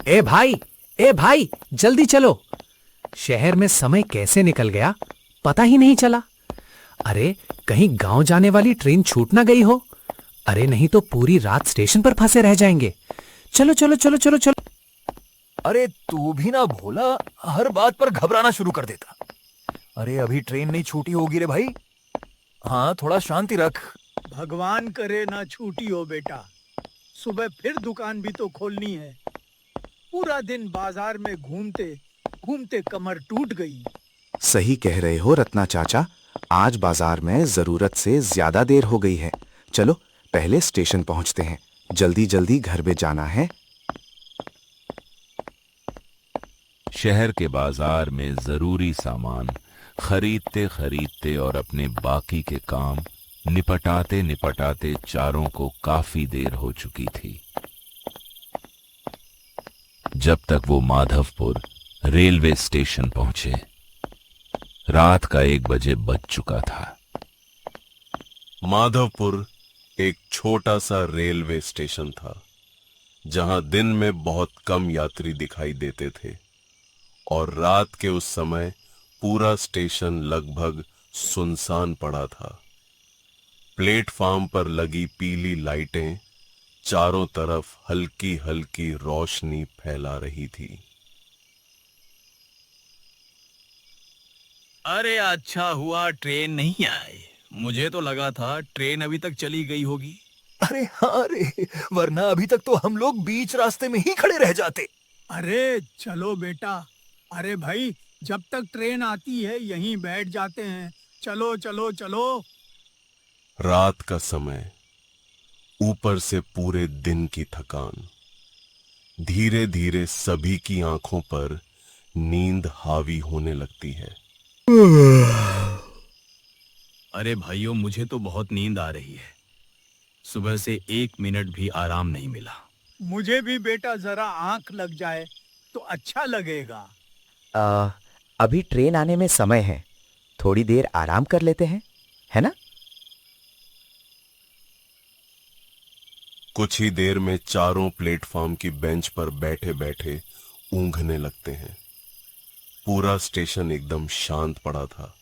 ए भाई, ए भाई, जल्दी चलो। शहर में समय कैसे निकल गया पता ही नहीं चला। अरे कहीं गांव जाने वाली ट्रेन छूट ना गई हो। अरे नहीं तो पूरी रात स्टेशन पर फंसे रह जाएंगे। चलो चलो चलो चलो चलो। अरे तू भी ना भोला, हर बात पर घबराना शुरू कर देता। अरे अभी ट्रेन नहीं छूटी होगी रे भाई। हाँ, थोड़ा शांति रख। भगवान करे ना छूटी हो बेटा। सुबह फिर दुकान भी तो खोलनी है। पूरा दिन बाजार में घूमते घूमते कमर टूट गई। सही कह रहे हो रत्ना चाचा। आज बाजार में जरूरत से ज्यादा देर हो गई है। चलो पहले स्टेशन पहुंचते हैं। जल्दी जल्दी घर में जाना है। शहर के बाजार में जरूरी सामान खरीदते खरीदते और अपने बाकी के काम निपटाते निपटाते चारों को काफी देर हो चुकी थी। जब तक वो माधवपुर रेलवे स्टेशन पहुंचे, रात का 1 बजे बज चुका था। माधवपुर एक छोटा सा रेलवे स्टेशन था, जहां दिन में बहुत कम यात्री दिखाई देते थे और रात के उस समय पूरा स्टेशन लगभग सुनसान पड़ा था। प्लेटफार्म पर लगी पीली लाइटें चारों तरफ हल्की हल्की रोशनी फैला रही थी। अरे अच्छा हुआ ट्रेन नहीं आई। मुझे तो लगा था ट्रेन अभी तक चली गई होगी। अरे हाँ रे, वरना अभी तक तो हम लोग बीच रास्ते में ही खड़े रह जाते। अरे चलो बेटा। अरे भाई, जब तक ट्रेन आती है यहीं बैठ जाते हैं। चलो चलो चलो। रात का समय, ऊपर से पूरे दिन की थकान, धीरे धीरे सभी की आंखों पर नींद हावी होने लगती है। अरे भाइयों, मुझे तो बहुत नींद आ रही है। सुबह से 1 मिनट भी आराम नहीं मिला। मुझे भी बेटा जरा आंख लग जाए तो अच्छा लगेगा। अभी ट्रेन आने में समय है। थोड़ी देर आराम कर लेते हैं, है ना? कुछ ही देर में चारों प्लेटफार्म की बेंच पर बैठे बैठे ऊँघने लगते हैं। पूरा स्टेशन एकदम शांत पड़ा था।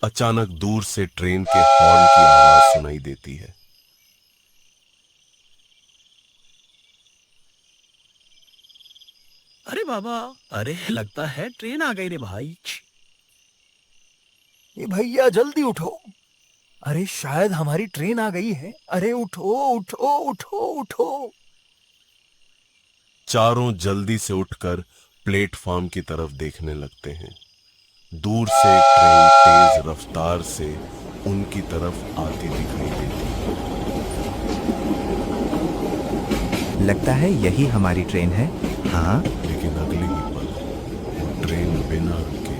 अचानक दूर से ट्रेन के हॉर्न की आवाज सुनाई देती है। अरे बाबा, अरे लगता है ट्रेन आ गई रे भाई। ये भैया जल्दी उठो। अरे शायद हमारी ट्रेन आ गई है। अरे उठो उठो उठो उठो। चारों जल्दी से उठकर प्लेटफार्म की तरफ देखने लगते हैं। दूर से ट्रेन तेज रफ्तार से उनकी तरफ आती दिखाई देती है। लगता है यही हमारी ट्रेन है। हाँ, लेकिन अगले ही पल वो ट्रेन बिना रुके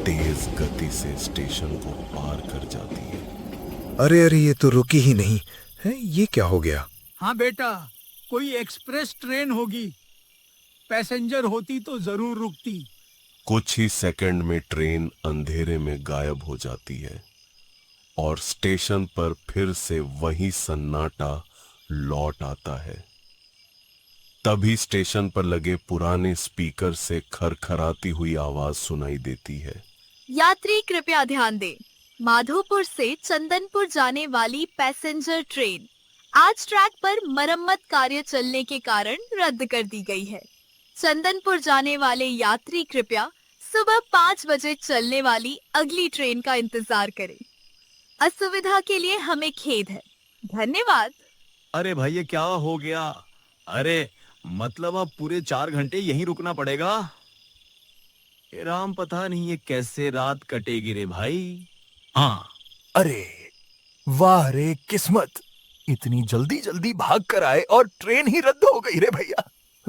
तेज गति से स्टेशन को पार कर जाती है। अरे अरे, ये तो रुकी ही नहीं है। ये क्या हो गया? हाँ बेटा, कोई एक्सप्रेस ट्रेन होगी। पैसेंजर होती तो जरूर रुकती। कुछ ही सेकंड में ट्रेन अंधेरे में गायब हो जाती है और स्टेशन पर फिर से वही सन्नाटा लौट आता है। तभी स्टेशन पर लगे पुराने स्पीकर से खरखराती हुई आवाज सुनाई देती है। यात्री कृपया ध्यान दें। माधोपुर से चंदनपुर जाने वाली पैसेंजर ट्रेन आज ट्रैक पर मरम्मत कार्य चलने के कारण रद्द कर दी गई है। चंदनपुर जाने वाले यात्री कृपया सुबह 5 बजे चलने वाली अगली ट्रेन का इंतजार करें। असुविधा के लिए हमें खेद है। धन्यवाद। अरे भाई, ये क्या हो गया? अरे मतलब अब पूरे 4 घंटे यहीं रुकना पड़ेगा? ये राम, पता नहीं ये कैसे रात कटेगी रे भाई। हाँ, अरे वाह रे किस्मत, इतनी जल्दी जल्दी भाग कर आए और ट्रेन ही रद्द हो गई रे भैया।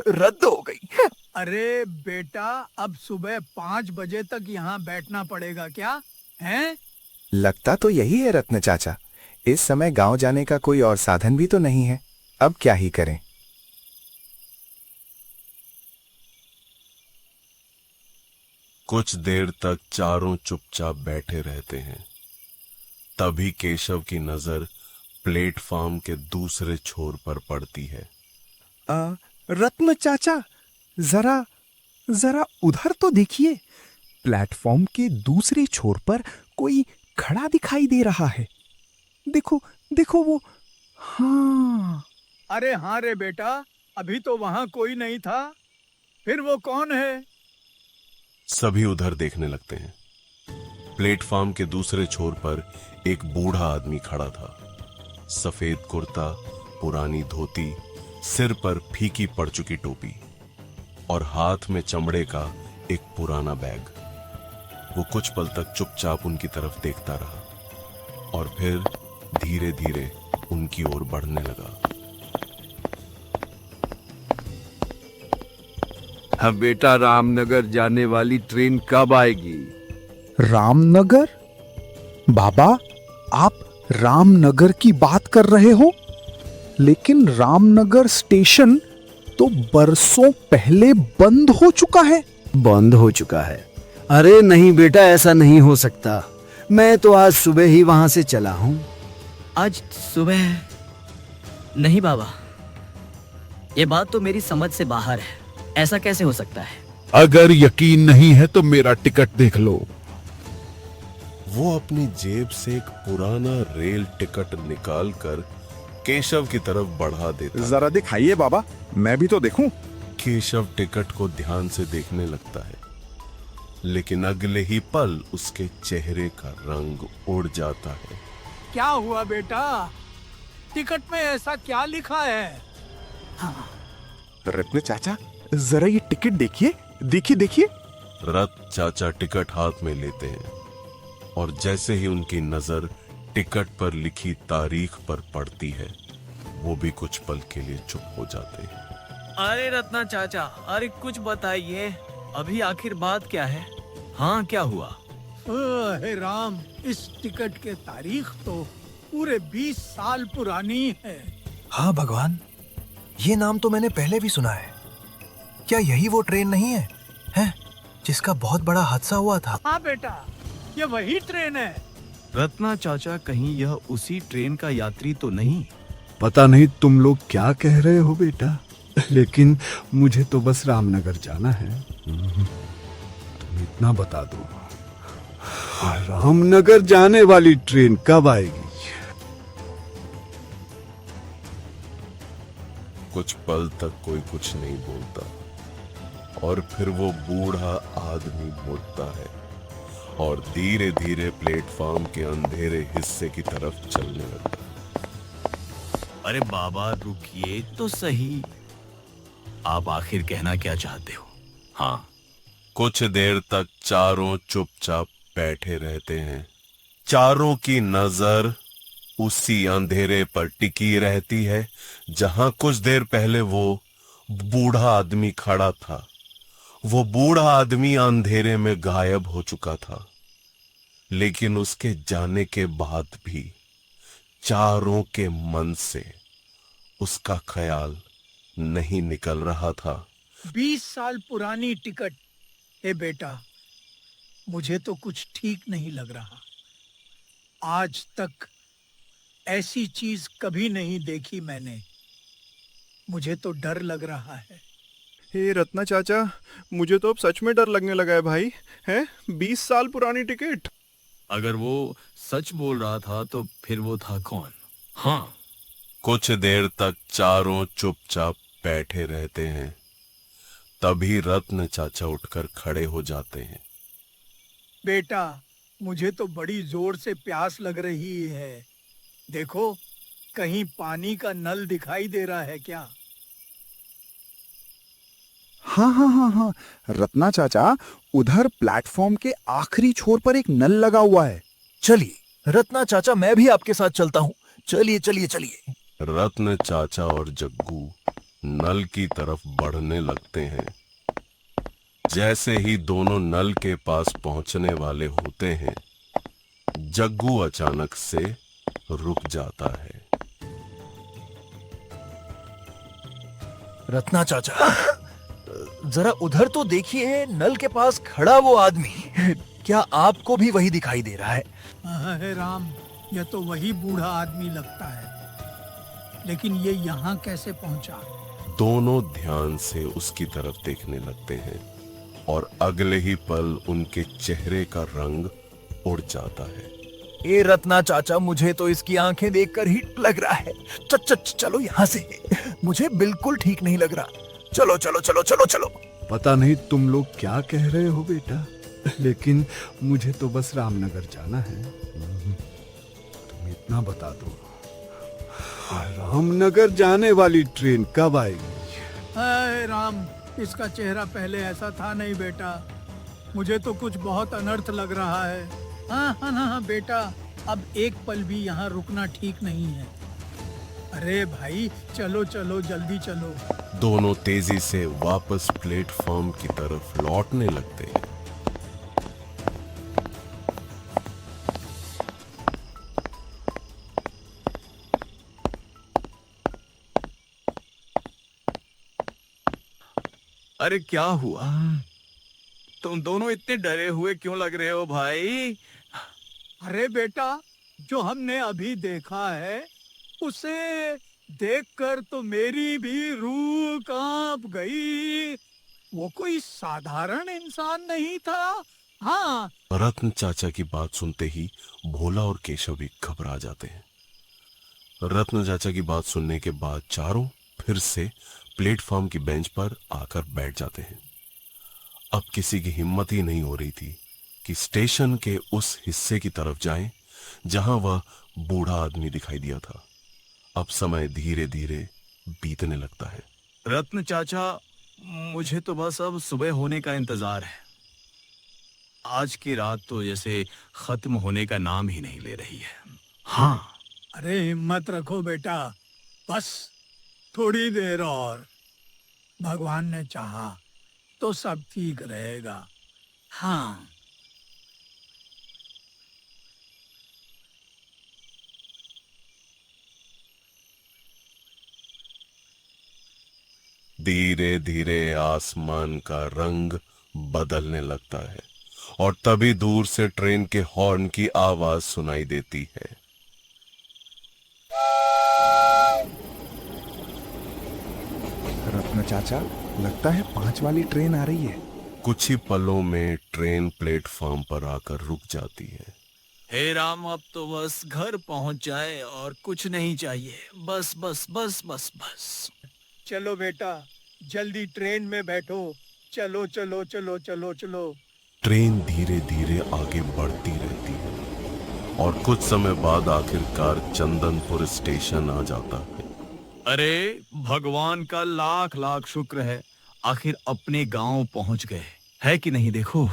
रद्द हो गई। अरे बेटा, अब सुबह 5 बजे तक यहाँ बैठना पड़ेगा क्या हैं? लगता तो यही है रत्न चाचा। इस समय गांव जाने का कोई और साधन भी तो नहीं है। अब क्या ही करें। कुछ देर तक चारों चुपचाप बैठे रहते हैं। तभी केशव की नजर प्लेटफार्म के दूसरे छोर पर पड़ती है। रत्न चाचा, जरा जरा उधर तो देखिए, प्लेटफॉर्म के दूसरे छोर पर कोई खड़ा दिखाई दे रहा है। देखो देखो वो, हाँ। अरे हाँ रे बेटा, अभी तो वहां कोई नहीं था, फिर वो कौन है? सभी उधर देखने लगते हैं। प्लेटफॉर्म के दूसरे छोर पर एक बूढ़ा आदमी खड़ा था। सफेद कुर्ता, पुरानी धोती, सिर पर फीकी पड़ चुकी टोपी और हाथ में चमड़े का एक पुराना बैग। वो कुछ पल तक चुपचाप उनकी तरफ देखता रहा और फिर धीरे धीरे उनकी ओर बढ़ने लगा। हाँ बेटा, रामनगर जाने वाली ट्रेन कब आएगी? रामनगर? बाबा, आप रामनगर की बात कर रहे हो? लेकिन रामनगर स्टेशन तो बरसों पहले बंद हो चुका है। बंद हो चुका है? अरे नहीं बेटा, ऐसा नहीं हो सकता। मैं तो आज सुबह ही वहां से चला हूं। आज सुबह? नहीं बाबा, ये बात तो मेरी समझ से बाहर है। ऐसा कैसे हो सकता है? अगर यकीन नहीं है तो मेरा टिकट देख लो। वो अपनी जेब से एक पुराना रेल टिकट निकालकर केशव की तरफ बढ़ा देता। जरा दिखाइए बाबा, मैं भी तो देखूं। केशव टिकट को ध्यान से देखने लगता है, लेकिन अगले ही पल उसके चेहरे का रंग उड़ जाता है। क्या हुआ बेटा? टिकट में ऐसा क्या लिखा है? रत्न चाचा, जरा ये टिकट देखिए, देखिए देखिए। रत्न चाचा टिकट हाथ में लेते हैं और जैसे ही उनकी नजर टिकट पर लिखी तारीख पर पड़ती है, वो भी कुछ पल के लिए चुप हो जाते हैं। अरे रत्ना चाचा, अरे कुछ बताइए, अभी आखिर बात क्या है? हाँ, क्या हुआ? हे राम, इस टिकट के तारीख तो पूरे 20 साल पुरानी है। हाँ भगवान, ये नाम तो मैंने पहले भी सुना है। क्या यही वो ट्रेन नहीं है, हैं, जिसका बहुत बड़ा हादसा हुआ था? हाँ बेटा, ये वही ट्रेन है। रत्ना चाचा, कहीं यह उसी ट्रेन का यात्री तो नहीं? पता नहीं तुम लोग क्या कह रहे हो बेटा, लेकिन मुझे तो बस रामनगर जाना है। तुम इतना बता दो, रामनगर जाने वाली ट्रेन कब आएगी? कुछ पल तक कोई कुछ नहीं बोलता और फिर वो बूढ़ा आदमी मुड़ता है और धीरे धीरे प्लेटफॉर्म के अंधेरे हिस्से की तरफ चलने लगता है। अरे बाबा रुकिए तो सही, आप आखिर कहना क्या चाहते हो? हाँ। कुछ देर तक चारों चुपचाप बैठे रहते हैं। चारों की नजर उसी अंधेरे पर टिकी रहती है जहां कुछ देर पहले वो बूढ़ा आदमी खड़ा था। वो बूढ़ा आदमी अंधेरे में गायब हो चुका था, लेकिन उसके जाने के बाद भी चारों के मन से उसका ख्याल नहीं निकल रहा था। 20 साल पुरानी टिकट। हे बेटा, मुझे तो कुछ ठीक नहीं लग रहा। आज तक ऐसी चीज कभी नहीं देखी मैंने। मुझे तो डर लग रहा है। हे रत्ना चाचा, मुझे तो अब सच में डर लगने लगा है भाई। हैं, 20 साल पुरानी टिकट। अगर वो सच बोल रहा था तो फिर वो था कौन? हाँ। कुछ देर तक चारों चुपचाप बैठे रहते हैं। तभी रत्न चाचा उठकर खड़े हो जाते हैं। बेटा, मुझे तो बड़ी जोर से प्यास लग रही है। देखो, कहीं पानी का नल दिखाई दे रहा है क्या? हाँ हाँ हाँ हाँ, रत्ना चाचा, उधर प्लेटफॉर्म के आखिरी छोर पर एक नल लगा हुआ है। चलिए रत्ना चाचा, मैं भी आपके साथ चलता हूँ। चलिए चलिए चलिए। रत्न चाचा और जग्गू नल की तरफ बढ़ने लगते हैं। जैसे ही दोनों नल के पास पहुंचने वाले होते हैं, जग्गू अचानक से रुक जाता है। रत्ना चाचा, जरा उधर तो देखिए, नल के पास खड़ा वो आदमी। क्या आपको भी वही दिखाई दे रहा है? हे राम, यह तो वही बूढ़ा आदमी लगता है, लेकिन ये यहाँ कैसे पहुंचा? दोनों ध्यान से उसकी तरफ देखने लगते हैं और अगले ही पल उनके चेहरे का रंग उड़ जाता है। ए रत्ना चाचा, मुझे तो इसकी आंखें देखकर ही लग रहा है। चलो यहाँ से, मुझे बिल्कुल ठीक नहीं लग रहा। चलो चलो चलो चलो चलो। पता नहीं तुम लोग क्या कह रहे हो बेटा, लेकिन मुझे तो बस रामनगर जाना है। तुम इतना बता दो, रामनगर जाने वाली ट्रेन कब आएगी? हाय राम, इसका चेहरा पहले ऐसा था नहीं बेटा। मुझे तो कुछ बहुत अनर्थ लग रहा है। हाँ बेटा, अब एक पल भी यहाँ रुकना ठीक नहीं है। अरे भाई चलो चलो, जल्दी चलो। दोनों तेजी से वापस प्लेटफॉर्म की तरफ लौटने लगते हैं। अरे क्या हुआ? तुम दोनों इतने डरे हुए क्यों लग रहे हो भाई? अरे बेटा, जो हमने अभी देखा है उसे देखकर तो मेरी भी रूह कांप गई। वो कोई साधारण इंसान नहीं था। हाँ। रत्न चाचा की बात सुनते ही भोला और केशव भी घबरा जाते हैं। रत्न चाचा की बात सुनने के बाद चारों फिर से प्लेटफॉर्म की बेंच पर आकर बैठ जाते हैं। अब किसी की हिम्मत ही नहीं हो रही थी कि स्टेशन के उस हिस्से की तरफ जाएं जहां वह बूढ़ा आदमी दिखाई दिया था। अब समय धीरे धीरे बीतने लगता है। रत्न चाचा, मुझे तो बस अब सुबह होने का इंतजार है। आज की रात तो जैसे खत्म होने का नाम ही नहीं ले रही है। हाँ। अरे हिम्मत रखो बेटा, बस थोड़ी देर और। भगवान ने चाहा तो सब ठीक रहेगा। हाँ। धीरे धीरे आसमान का रंग बदलने लगता है और तभी दूर से ट्रेन के हॉर्न की आवाज सुनाई देती है। रत्न चाचा, लगता है 5 वाली ट्रेन आ रही है। कुछ ही पलों में ट्रेन प्लेटफॉर्म पर आकर रुक जाती है। हे राम, अब तो बस घर पहुंच जाए और कुछ नहीं चाहिए। बस बस बस बस बस। चलो बेटा, जल्दी ट्रेन में बैठो। चलो चलो चलो चलो चलो। ट्रेन धीरे धीरे आगे बढ़ती रहती है और कुछ समय बाद आखिरकार चंदनपुर स्टेशन आ जाता है। अरे भगवान का लाख लाख शुक्र है, आखिर अपने गांव पहुंच गए, है कि नहीं? देखो,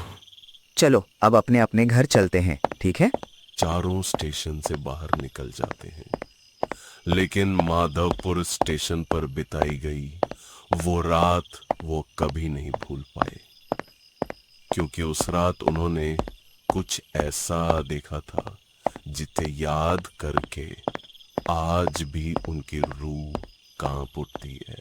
चलो अब अपने अपने घर चलते हैं, ठीक है? चारों स्टेशन से बाहर निकल जाते हैं, लेकिन माधवपुर स्टेशन पर बिताई गई वो रात वो कभी नहीं भूल पाए, क्योंकि उस रात उन्होंने कुछ ऐसा देखा था जिसे याद करके आज भी उनकी रूह कांप उठती है।